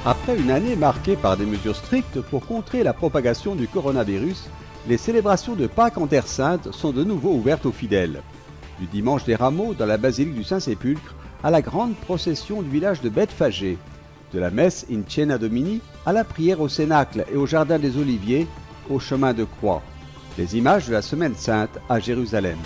Après une année marquée par des mesures strictes pour contrer la propagation du coronavirus, les célébrations de Pâques en Terre Sainte sont de nouveau ouvertes aux fidèles. Du dimanche des Rameaux dans la basilique du Saint-Sépulcre à la grande procession du village de Bethphagée, de la messe in Cena Domini à la prière au Cénacle et au Jardin des Oliviers, au chemin de croix. Les images de la Semaine Sainte à Jérusalem.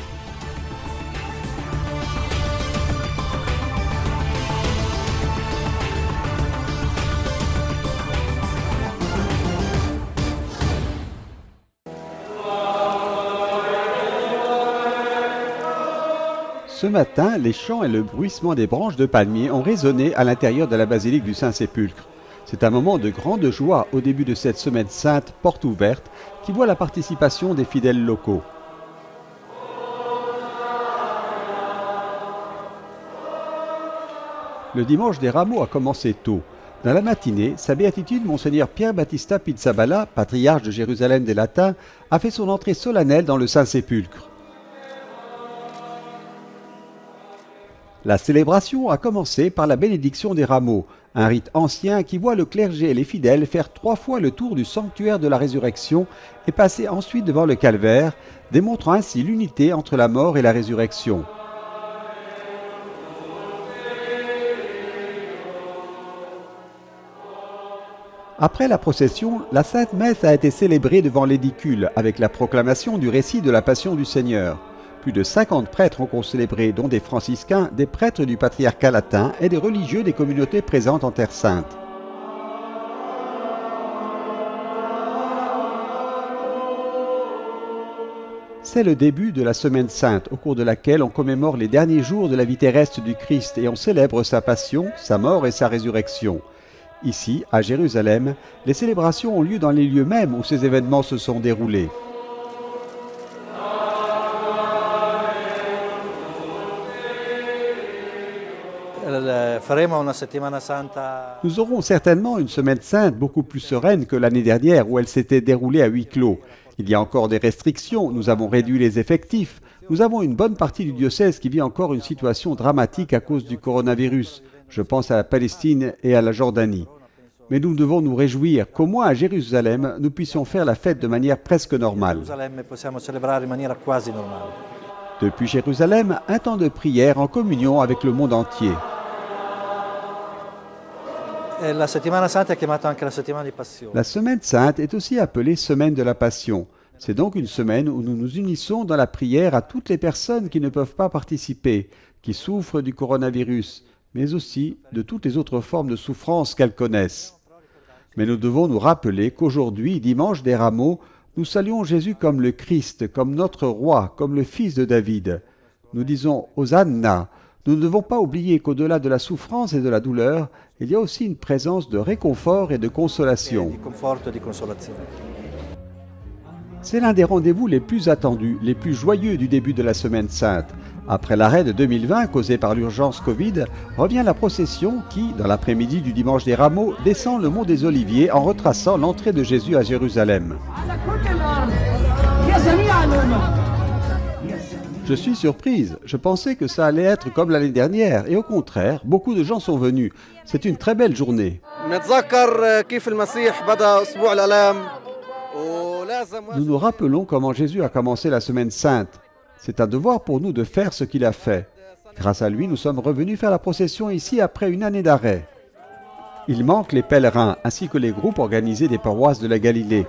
Ce matin, les chants et le bruissement des branches de palmier ont résonné à l'intérieur de la basilique du Saint-Sépulcre. C'est un moment de grande joie au début de cette semaine sainte porte ouverte qui voit la participation des fidèles locaux. Le dimanche des Rameaux a commencé tôt. Dans la matinée, sa béatitude, Monseigneur Pierre Battista Pizzaballa, patriarche de Jérusalem des Latins, a fait son entrée solennelle dans le Saint-Sépulcre. La célébration a commencé par la bénédiction des rameaux, un rite ancien qui voit le clergé et les fidèles faire 3 fois le tour du sanctuaire de la résurrection et passer ensuite devant le calvaire, démontrant ainsi l'unité entre la mort et la résurrection. Après la procession, la Sainte Messe a été célébrée devant l'édicule avec la proclamation du récit de la Passion du Seigneur. Plus de 50 prêtres ont concélébré, dont des franciscains, des prêtres du patriarcat latin et des religieux des communautés présentes en Terre Sainte. C'est le début de la Semaine Sainte, au cours de laquelle on commémore les derniers jours de la vie terrestre du Christ et on célèbre sa passion, sa mort et sa résurrection. Ici, à Jérusalem, les célébrations ont lieu dans les lieux mêmes où ces événements se sont déroulés. Nous aurons certainement une semaine sainte beaucoup plus sereine que l'année dernière où elle s'était déroulée à huis clos. Il y a encore des restrictions, nous avons réduit les effectifs, nous avons une bonne partie du diocèse qui vit encore une situation dramatique à cause du coronavirus. Je pense à la Palestine et à la Jordanie. Mais nous devons nous réjouir qu'au moins à Jérusalem, nous puissions faire la fête de manière presque normale. Depuis Jérusalem, un temps de prière en communion avec le monde entier. La Semaine Sainte est aussi appelée Semaine de la Passion. C'est donc une semaine où nous nous unissons dans la prière à toutes les personnes qui ne peuvent pas participer, qui souffrent du coronavirus, mais aussi de toutes les autres formes de souffrance qu'elles connaissent. Mais nous devons nous rappeler qu'aujourd'hui, dimanche des Rameaux, nous saluons Jésus comme le Christ, comme notre roi, comme le fils de David. Nous disons Hosanna. Nous ne devons pas oublier qu'au-delà de la souffrance et de la douleur, il y a aussi une présence de réconfort et de consolation. C'est l'un des rendez-vous les plus attendus, les plus joyeux du début de la Semaine Sainte. Après l'arrêt de 2020 causé par l'urgence Covid, revient la procession qui, dans l'après-midi du dimanche des Rameaux, descend le mont des Oliviers en retraçant l'entrée de Jésus à Jérusalem. Je suis surprise, je pensais que ça allait être comme l'année dernière et au contraire, beaucoup de gens sont venus. C'est une très belle journée. Nous nous rappelons comment Jésus a commencé la Semaine Sainte. C'est un devoir pour nous de faire ce qu'il a fait. Grâce à lui, nous sommes revenus faire la procession ici après une année d'arrêt. Il manque les pèlerins ainsi que les groupes organisés des paroisses de la Galilée.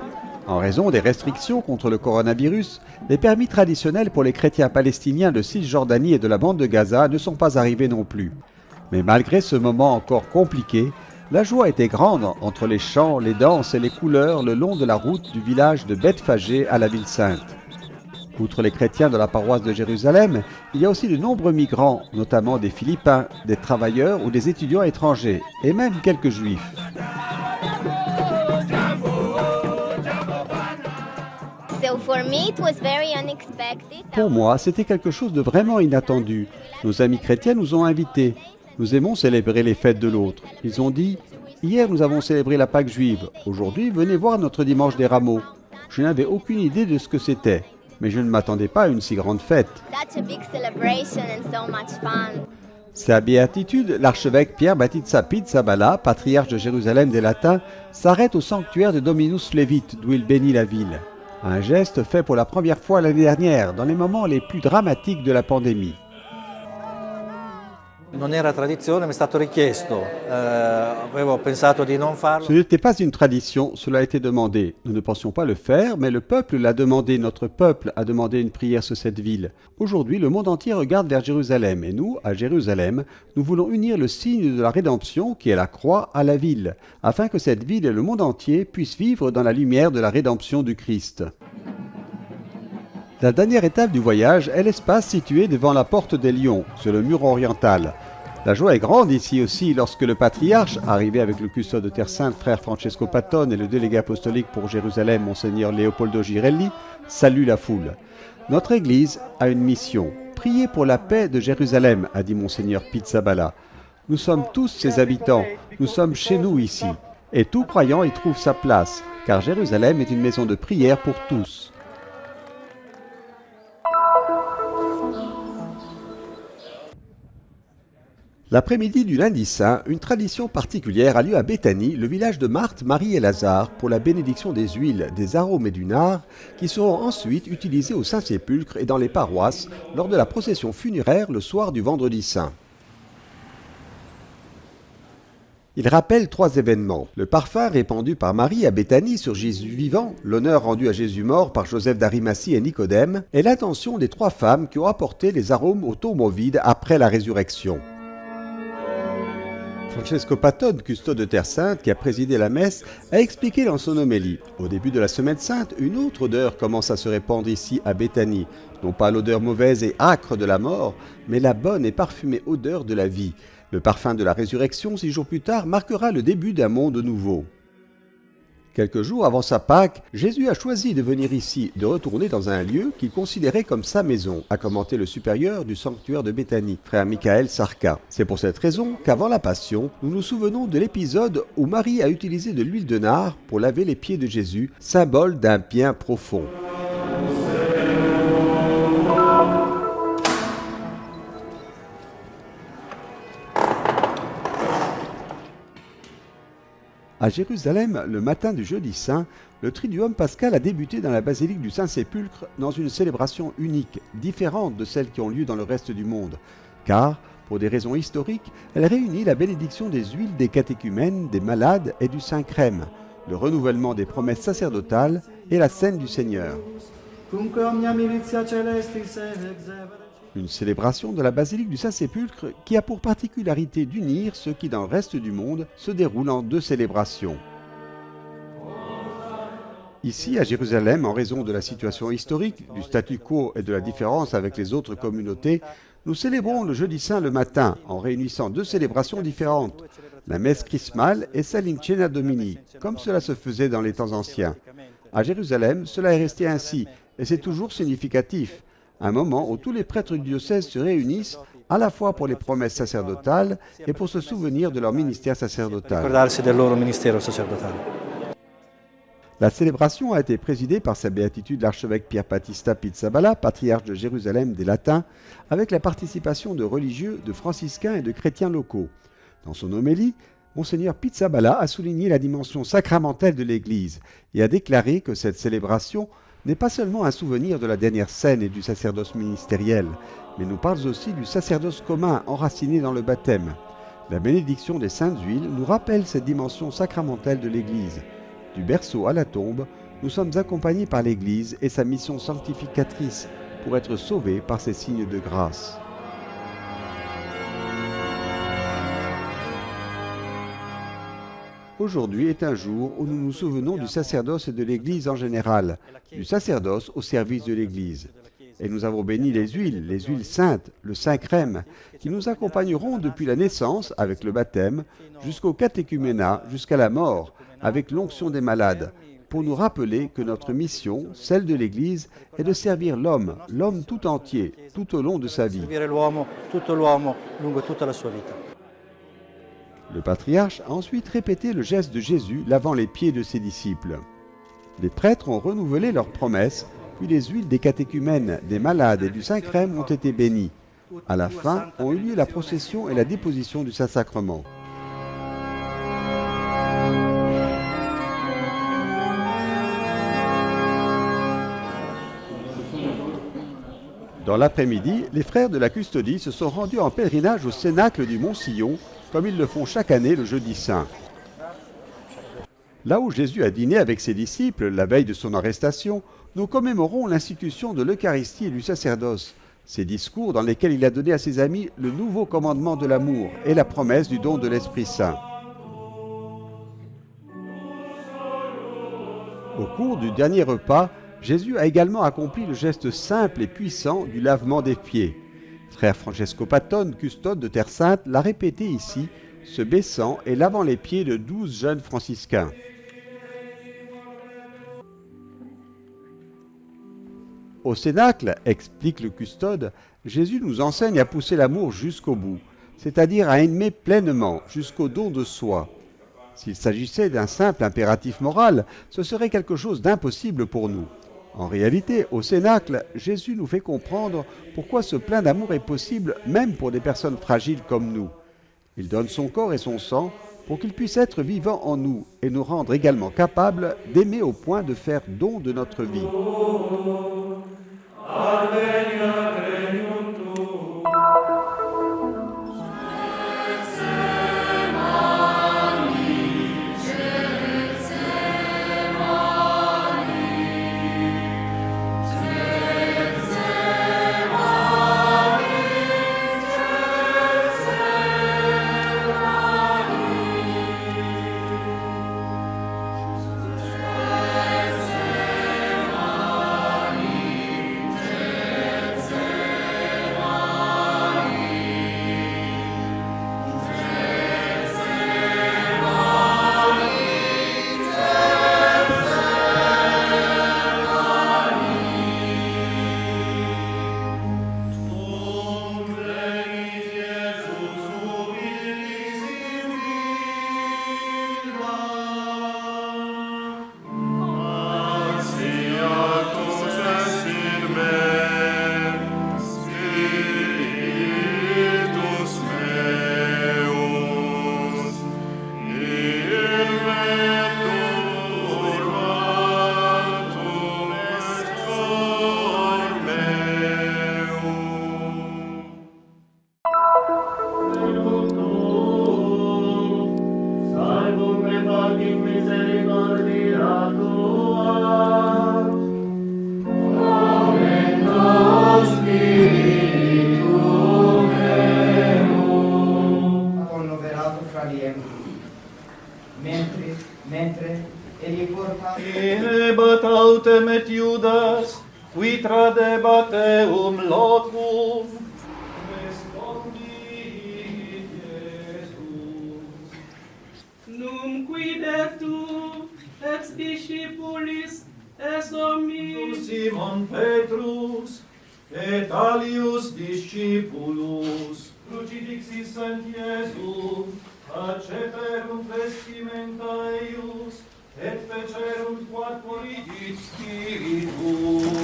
En raison des restrictions contre le coronavirus, les permis traditionnels pour les chrétiens palestiniens de Cisjordanie et de la bande de Gaza ne sont pas arrivés non plus. Mais malgré ce moment encore compliqué, la joie était grande entre les chants, les danses et les couleurs le long de la route du village de Bethphagée à la ville sainte. Outre les chrétiens de la paroisse de Jérusalem, il y a aussi de nombreux migrants, notamment des Philippins, des travailleurs ou des étudiants étrangers, et même quelques juifs. Pour moi, c'était quelque chose de vraiment inattendu. Nos amis chrétiens nous ont invités. Nous aimons célébrer les fêtes de l'autre. Ils ont dit « Hier, nous avons célébré la Pâque juive. Aujourd'hui, venez voir notre dimanche des Rameaux. » Je n'avais aucune idée de ce que c'était, mais je ne m'attendais pas à une si grande fête. Sa béatitude, l'archevêque Pierre Battista Pizzaballa, patriarche de Jérusalem des Latins, s'arrête au sanctuaire de Dominus Flevit, d'où il bénit la ville. Un geste fait pour la première fois l'année dernière, dans les moments les plus dramatiques de la pandémie. Non era tradizione, mi è stato richiesto. Avevo pensato di non farlo. Ce n'était pas une tradition, cela a été demandé. Nous ne pensions pas le faire, mais le peuple l'a demandé. Notre peuple a demandé une prière sur cette ville. Aujourd'hui, le monde entier regarde vers Jérusalem. Et nous, à Jérusalem, nous voulons unir le signe de la rédemption, qui est la croix, à la ville, afin que cette ville et le monde entier puissent vivre dans la lumière de la rédemption du Christ. La dernière étape du voyage est l'espace situé devant la porte des Lions, sur le mur oriental. La joie est grande ici aussi lorsque le patriarche, arrivé avec le custode de Terre Sainte, frère Francesco Patton, et le délégué apostolique pour Jérusalem, monseigneur Leopoldo Girelli, salue la foule. Notre Église a une mission. Priez pour la paix de Jérusalem, a dit monseigneur Pizzaballa. Nous sommes tous ses habitants, nous sommes chez nous ici. Et tout croyant y trouve sa place, car Jérusalem est une maison de prière pour tous. L'après-midi du lundi saint, une tradition particulière a lieu à Béthanie, le village de Marthe, Marie et Lazare, pour la bénédiction des huiles, des arômes et du nard, qui seront ensuite utilisés au Saint-Sépulcre et dans les paroisses lors de la procession funéraire le soir du vendredi saint. Il rappelle 3 événements. Le parfum répandu par Marie à Béthanie sur Jésus vivant, l'honneur rendu à Jésus mort par Joseph d'Arimathie et Nicodème, et l'attention des 3 femmes qui ont apporté les arômes au tombeau vide après la résurrection. Francesco Patton, custode de Terre Sainte, qui a présidé la messe, a expliqué dans son homélie. Au début de la Semaine Sainte, une autre odeur commence à se répandre ici à Béthanie. Non pas l'odeur mauvaise et âcre de la mort, mais la bonne et parfumée odeur de la vie. Le parfum de la résurrection, 6 jours plus tard, marquera le début d'un monde nouveau. Quelques jours avant sa Pâque, Jésus a choisi de venir ici, de retourner dans un lieu qu'il considérait comme sa maison, a commenté le supérieur du sanctuaire de Béthanie, frère Michael Sarka. C'est pour cette raison qu'avant la Passion, nous nous souvenons de l'épisode où Marie a utilisé de l'huile de nard pour laver les pieds de Jésus, symbole d'un bien profond. À Jérusalem, le matin du jeudi saint, le Triduum pascal a débuté dans la basilique du Saint-Sépulcre dans une célébration unique, différente de celles qui ont lieu dans le reste du monde, car, pour des raisons historiques, elle réunit la bénédiction des huiles des catéchumènes, des malades et du Saint-Crème, le renouvellement des promesses sacerdotales et la scène du Seigneur. Une célébration de la basilique du Saint-Sépulcre qui a pour particularité d'unir ce qui dans le reste du monde se déroule en 2 célébrations. Ici, à Jérusalem, en raison de la situation historique, du statu quo et de la différence avec les autres communautés, nous célébrons le jeudi saint le matin en réunissant 2 célébrations différentes, la messe chrismale et Salincena Domini, comme cela se faisait dans les temps anciens. À Jérusalem, cela est resté ainsi, et c'est toujours significatif. Un moment où tous les prêtres du diocèse se réunissent, à la fois pour les promesses sacerdotales et pour se souvenir de leur ministère sacerdotal. La célébration a été présidée par sa béatitude l'archevêque Pierre Battista Pizzaballa, patriarche de Jérusalem des Latins, avec la participation de religieux, de franciscains et de chrétiens locaux. Dans son homélie, monseigneur Pizzaballa a souligné la dimension sacramentelle de l'Église et a déclaré que cette célébration n'est pas seulement un souvenir de la dernière scène et du sacerdoce ministériel, mais nous parle aussi du sacerdoce commun enraciné dans le baptême. La bénédiction des saintes huiles nous rappelle cette dimension sacramentelle de l'Église. Du berceau à la tombe, nous sommes accompagnés par l'Église et sa mission sanctificatrice pour être sauvés par ses signes de grâce. Aujourd'hui est un jour où nous nous souvenons du sacerdoce et de l'Église en général, du sacerdoce au service de l'Église. Et nous avons béni les huiles saintes, le Saint-Crème, qui nous accompagneront depuis la naissance, avec le baptême, jusqu'au catéchuménat, jusqu'à la mort, avec l'onction des malades, pour nous rappeler que notre mission, celle de l'Église, est de servir l'homme tout entier, tout au long de sa vie. Le patriarche a ensuite répété le geste de Jésus lavant les pieds de ses disciples. Les prêtres ont renouvelé leurs promesses, puis les huiles des catéchumènes, des malades et du Saint-Crème ont été bénies. À la fin, ont eu lieu la procession et la déposition du Saint-Sacrement. Dans l'après-midi, les frères de la Custodie se sont rendus en pèlerinage au Cénacle du Mont-Sillon, comme ils le font chaque année le jeudi saint. Là où Jésus a dîné avec ses disciples la veille de son arrestation, nous commémorons l'institution de l'Eucharistie et du sacerdoce, ces discours dans lesquels il a donné à ses amis le nouveau commandement de l'amour et la promesse du don de l'Esprit Saint. Au cours du dernier repas, Jésus a également accompli le geste simple et puissant du lavement des pieds. Frère Francesco Patton, custode de Terre Sainte, l'a répété ici, se baissant et lavant les pieds de 12 jeunes franciscains. Au Cénacle, explique le custode, Jésus nous enseigne à pousser l'amour jusqu'au bout, c'est-à-dire à aimer pleinement, jusqu'au don de soi. S'il s'agissait d'un simple impératif moral, ce serait quelque chose d'impossible pour nous. En réalité, au Cénacle, Jésus nous fait comprendre pourquoi ce plein d'amour est possible même pour des personnes fragiles comme nous. Il donne son corps et son sang pour qu'il puisse être vivant en nous et nous rendre également capables d'aimer au point de faire don de notre vie. mentre egli portava Inebat autem et Iudas, qui tradebat eum lotum. Respondit Iesus. Numquid tu ex discipulis es omnis Simon Petrus, et alius discipulus. Crucifixis sunt Iesu, acceperunt vestimenta eius, et fecerunt quod polidit spiritum.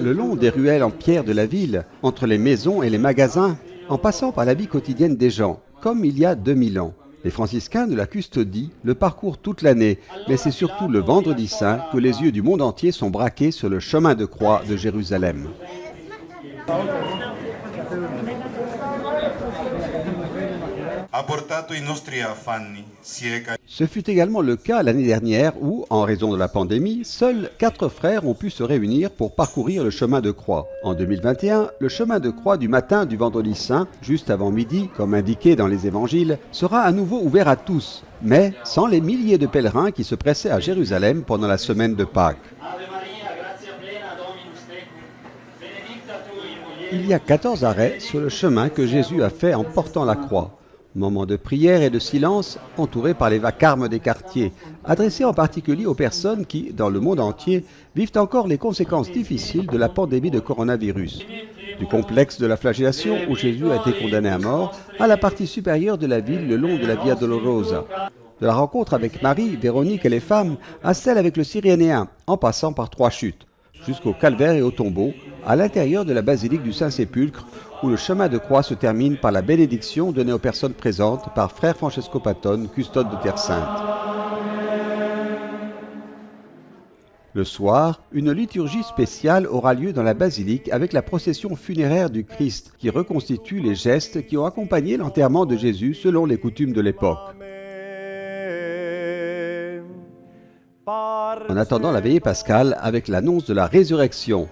Le long des ruelles en pierre de la ville, entre les maisons et les magasins, en passant par la vie quotidienne des gens, comme il y a 2000 ans. Les franciscains de la custodie le parcourent toute l'année, mais c'est surtout le vendredi saint que les yeux du monde entier sont braqués sur le chemin de croix de Jérusalem. Ce fut également le cas l'année dernière où, en raison de la pandémie, seuls 4 frères ont pu se réunir pour parcourir le chemin de croix. En 2021, le chemin de croix du matin du vendredi saint, juste avant midi, comme indiqué dans les évangiles, sera à nouveau ouvert à tous, mais sans les milliers de pèlerins qui se pressaient à Jérusalem pendant la semaine de Pâques. Il y a 14 arrêts sur le chemin que Jésus a fait en portant la croix. Moment de prière et de silence entourés par les vacarmes des quartiers, adressés en particulier aux personnes qui, dans le monde entier, vivent encore les conséquences difficiles de la pandémie de coronavirus. Du complexe de la flagellation, où Jésus a été condamné à mort, à la partie supérieure de la ville le long de la Via Dolorosa. De la rencontre avec Marie, Véronique et les femmes, à celle avec le Cyrénéen, en passant par 3 chutes, jusqu'au calvaire et au tombeau, à l'intérieur de la basilique du Saint-Sépulcre, où le chemin de croix se termine par la bénédiction donnée aux personnes présentes par frère Francesco Patton, custode de Terre Sainte. Le soir, une liturgie spéciale aura lieu dans la basilique avec la procession funéraire du Christ, qui reconstitue les gestes qui ont accompagné l'enterrement de Jésus selon les coutumes de l'époque. En attendant la veillée pascale avec l'annonce de la résurrection,